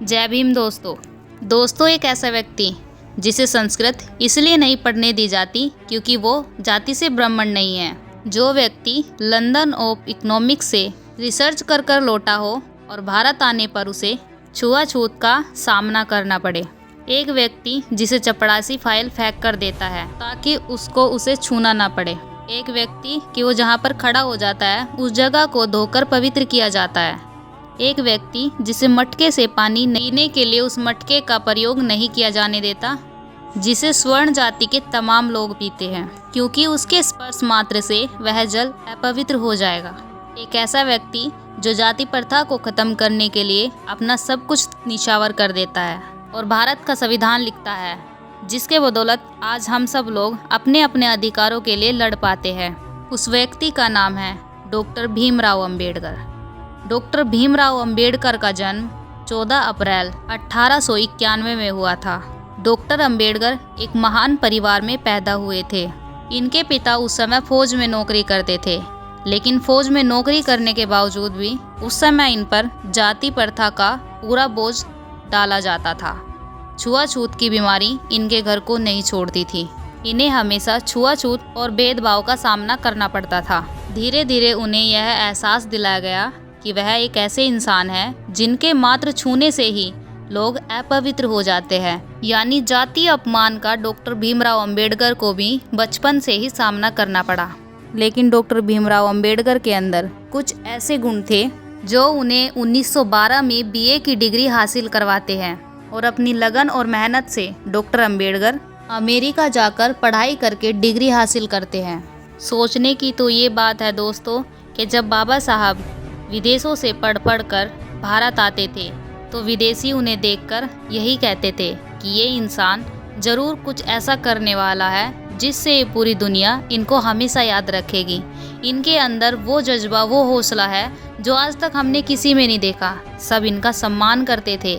जय भीम दोस्तों एक ऐसा व्यक्ति जिसे संस्कृत इसलिए नहीं पढ़ने दी जाती क्योंकि वो जाति से ब्राह्मण नहीं है। जो व्यक्ति लंदन ऑफ इकोनॉमिक्स से रिसर्च कर लौटा हो और भारत आने पर उसे छुआछूत का सामना करना पड़े। एक व्यक्ति जिसे चपरासी फाइल फेंक कर देता है ताकि उसको उसे छूना ना पड़े। एक व्यक्ति कि वो जहाँ पर खड़ा हो जाता है उस जगह को धोकर पवित्र किया जाता है। एक व्यक्ति जिसे मटके से पानी पीने के लिए उस मटके का प्रयोग नहीं किया जाने देता, जिसे स्वर्ण जाति के तमाम लोग पीते हैं क्योंकि उसके स्पर्श मात्र से वह जल अपवित्र हो जाएगा। एक ऐसा व्यक्ति जो जाति प्रथा को खत्म करने के लिए अपना सब कुछ निछावर कर देता है और भारत का संविधान लिखता है, जिसके बदौलत आज हम सब लोग अपने अपने अधिकारों के लिए लड़ पाते हैं। उस व्यक्ति का नाम है डॉक्टर भीमराव अंबेडकर। डॉक्टर भीमराव अंबेडकर का जन्म 14 अप्रैल 1891 में हुआ था। डॉक्टर अंबेडकर एक महान परिवार में पैदा हुए थे। इनके पिता उस समय फौज में नौकरी करते थे, लेकिन फौज में नौकरी करने के बावजूद भी उस समय इन पर जाति प्रथा का पूरा बोझ डाला जाता था। छुआछूत की बीमारी इनके घर को नहीं छोड़ती थी। इन्हें हमेशा छुआछूत और भेदभाव का सामना करना पड़ता था। धीरे धीरे उन्हें यह एहसास दिलाया गया कि वह एक ऐसे इंसान है जिनके मात्र छूने से ही लोग अपवित्र हो जाते हैं। यानी जातीय अपमान का डॉक्टर भीमराव अंबेडकर को भी बचपन से ही सामना करना पड़ा। लेकिन डॉक्टर भीमराव अंबेडकर के अंदर कुछ ऐसे गुण थे जो उन्हें 1912 में बीए की डिग्री हासिल करवाते हैं और अपनी लगन और मेहनत से डॉक्टर अंबेडकर अमेरिका जाकर पढ़ाई करके डिग्री हासिल करते हैं। सोचने की तो ये बात है दोस्तों कि जब बाबा साहब विदेशों से पढ़ कर भारत आते थे तो विदेशी उन्हें देखकर यही कहते थे कि ये इंसान ज़रूर कुछ ऐसा करने वाला है जिससे ये पूरी दुनिया इनको हमेशा याद रखेगी। इनके अंदर वो जज्बा, वो हौसला है जो आज तक हमने किसी में नहीं देखा। सब इनका सम्मान करते थे,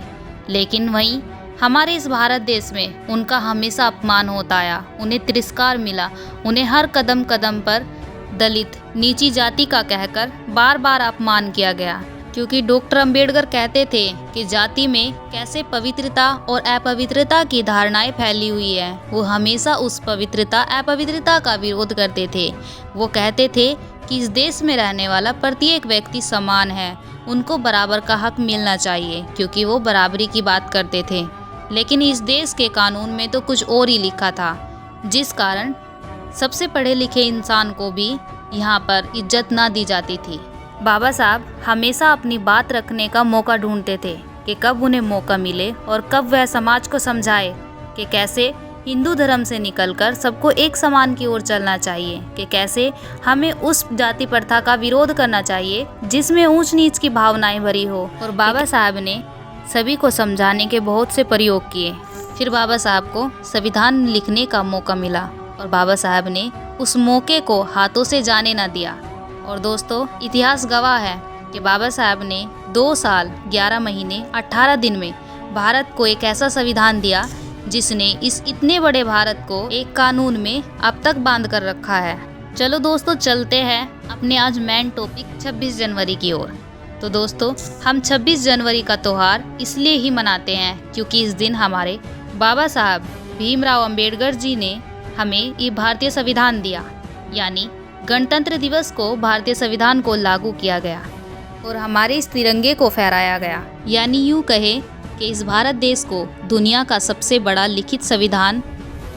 लेकिन वहीं हमारे इस भारत देश में उनका हमेशा अपमान होता आया, उन्हें तिरस्कार मिला। उन्हें हर कदम कदम पर दलित, नीची जाति का कहकर बार बार अपमान किया गया, क्योंकि डॉक्टर अंबेडकर कहते थे कि जाति में कैसे पवित्रता और अपवित्रता की धारणाएं फैली हुई है। वो हमेशा उस पवित्रता अपवित्रता का विरोध करते थे। वो कहते थे कि इस देश में रहने वाला प्रत्येक व्यक्ति समान है, उनको बराबर का हक मिलना चाहिए, क्योंकि वो बराबरी की बात करते थे। लेकिन इस देश के कानून में तो कुछ और ही लिखा था, जिस कारण सबसे पढ़े लिखे इंसान को भी यहाँ पर इज्जत ना दी जाती थी। बाबा साहब हमेशा अपनी बात रखने का मौका ढूंढते थे कि कब उन्हें मौका मिले और कब वह समाज को समझाए कि कैसे हिंदू धर्म से निकलकर सबको एक समान की ओर चलना चाहिए, कि कैसे हमें उस जाति प्रथा का विरोध करना चाहिए जिसमें ऊंच नीच की भावनाएं भरी हो। और बाबा साहब ने सभी को समझाने के बहुत से प्रयोग किए। फिर बाबा साहब को संविधान लिखने का मौका मिला और बाबा साहब ने उस मौके को हाथों से जाने ना दिया। और दोस्तों इतिहास गवाह है कि बाबा साहब ने 2 साल 11 महीने 18 दिन में भारत को एक ऐसा संविधान दिया जिसने इस इतने बड़े भारत को एक कानून में अब तक बांध कर रखा है। चलो दोस्तों चलते हैं अपने आज मेन टॉपिक 26 जनवरी की ओर। तो दोस्तों हम 26 जनवरी का त्यौहार इसलिए ही मनाते हैं क्योंकि इस दिन हमारे बाबा साहब भीमराव अंबेडकर जी ने हमें ये भारतीय संविधान दिया, यानी गणतंत्र दिवस को भारतीय संविधान को लागू किया गया और हमारे इस तिरंगे को फहराया गया। यानी यूँ कहे कि इस भारत देश को दुनिया का सबसे बड़ा लिखित संविधान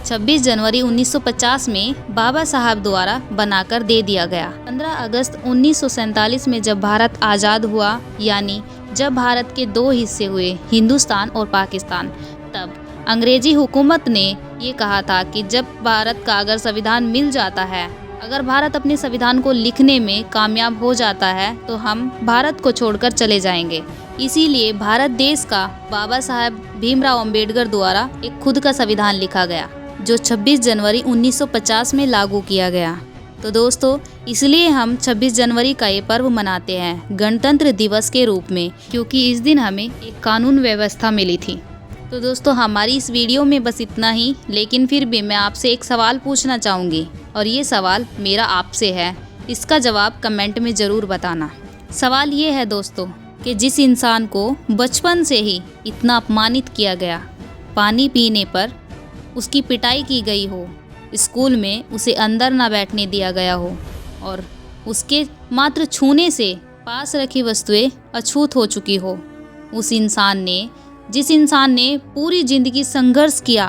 26 जनवरी 1950 में बाबा साहब द्वारा बनाकर दे दिया गया। 15 अगस्त 1947 में जब भारत आज़ाद हुआ, यानी जब भारत के 2 हिस्से हुए, हिंदुस्तान और पाकिस्तान, तब अंग्रेजी हुकूमत ने ये कहा था कि जब भारत का अगर संविधान मिल जाता है, अगर भारत अपने संविधान को लिखने में कामयाब हो जाता है तो हम भारत को छोड़कर चले जाएंगे। इसीलिए भारत देश का बाबा साहब भीमराव अंबेडकर द्वारा एक खुद का संविधान लिखा गया जो 26 जनवरी 1950 में लागू किया गया। तो दोस्तों इसलिए हम 26 जनवरी का ये पर्व मनाते हैं गणतंत्र दिवस के रूप में, क्योंकि इस दिन हमें एक कानून व्यवस्था मिली थी। तो दोस्तों हमारी इस वीडियो में बस इतना ही, लेकिन फिर भी मैं आपसे एक सवाल पूछना चाहूँगी और ये सवाल मेरा आपसे है। इसका जवाब कमेंट में ज़रूर बताना। सवाल ये है दोस्तों कि जिस इंसान को बचपन से ही इतना अपमानित किया गया, पानी पीने पर उसकी पिटाई की गई हो, स्कूल में उसे अंदर ना बैठने दिया गया हो और उसके मात्र छूने से पास रखी वस्तुएं अछूत हो चुकी हो, उस इंसान ने, जिस इंसान ने पूरी ज़िंदगी संघर्ष किया,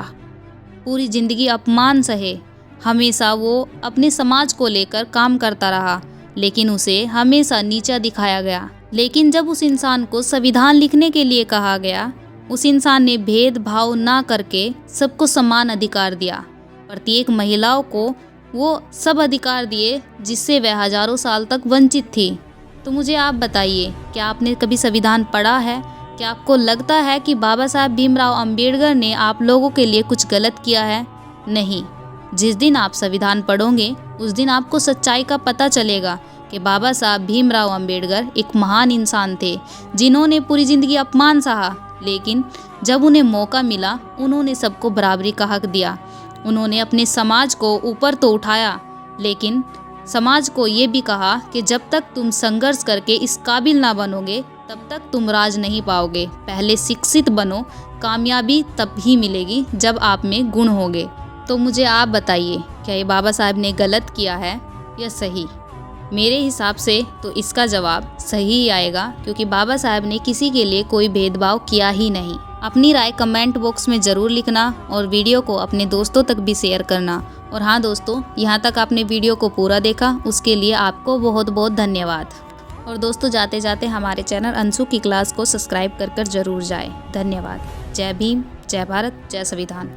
पूरी ज़िंदगी अपमान सहे, हमेशा वो अपने समाज को लेकर काम करता रहा, लेकिन उसे हमेशा नीचा दिखाया गया। लेकिन जब उस इंसान को संविधान लिखने के लिए कहा गया, उस इंसान ने भेदभाव ना करके सबको समान अधिकार दिया। प्रत्येक महिलाओं को वो सब अधिकार दिए जिससे वह हजारों साल तक वंचित थी। तो मुझे आप बताइए, क्या आपने कभी संविधान पढ़ा है? क्या आपको लगता है कि बाबा साहब भीमराव अंबेडकर ने आप लोगों के लिए कुछ गलत किया है? नहीं। जिस दिन आप संविधान पढ़ोगे उस दिन आपको सच्चाई का पता चलेगा कि बाबा साहब भीमराव अंबेडकर एक महान इंसान थे जिन्होंने पूरी ज़िंदगी अपमान सहा, लेकिन जब उन्हें मौका मिला उन्होंने सबको बराबरी का हक दिया। उन्होंने अपने समाज को ऊपर तो उठाया, लेकिन समाज को ये भी कहा कि जब तक तुम संघर्ष करके इस काबिल ना बनोगे तब तक तुम राज नहीं पाओगे। पहले शिक्षित बनो, कामयाबी तब ही मिलेगी जब आप में गुण होंगे। तो मुझे आप बताइए, क्या ये बाबा साहब ने गलत किया है या सही? मेरे हिसाब से तो इसका जवाब सही ही आएगा, क्योंकि बाबा साहब ने किसी के लिए कोई भेदभाव किया ही नहीं। अपनी राय कमेंट बॉक्स में ज़रूर लिखना और वीडियो को अपने दोस्तों तक भी शेयर करना। और हाँ दोस्तों, यहाँ तक आपने वीडियो को पूरा देखा उसके लिए आपको बहुत बहुत धन्यवाद। और दोस्तों, जाते जाते हमारे चैनल अंशु की क्लास को सब्सक्राइब कर ज़रूर जाए। धन्यवाद। जय भीम, जय भारत, जय संविधान।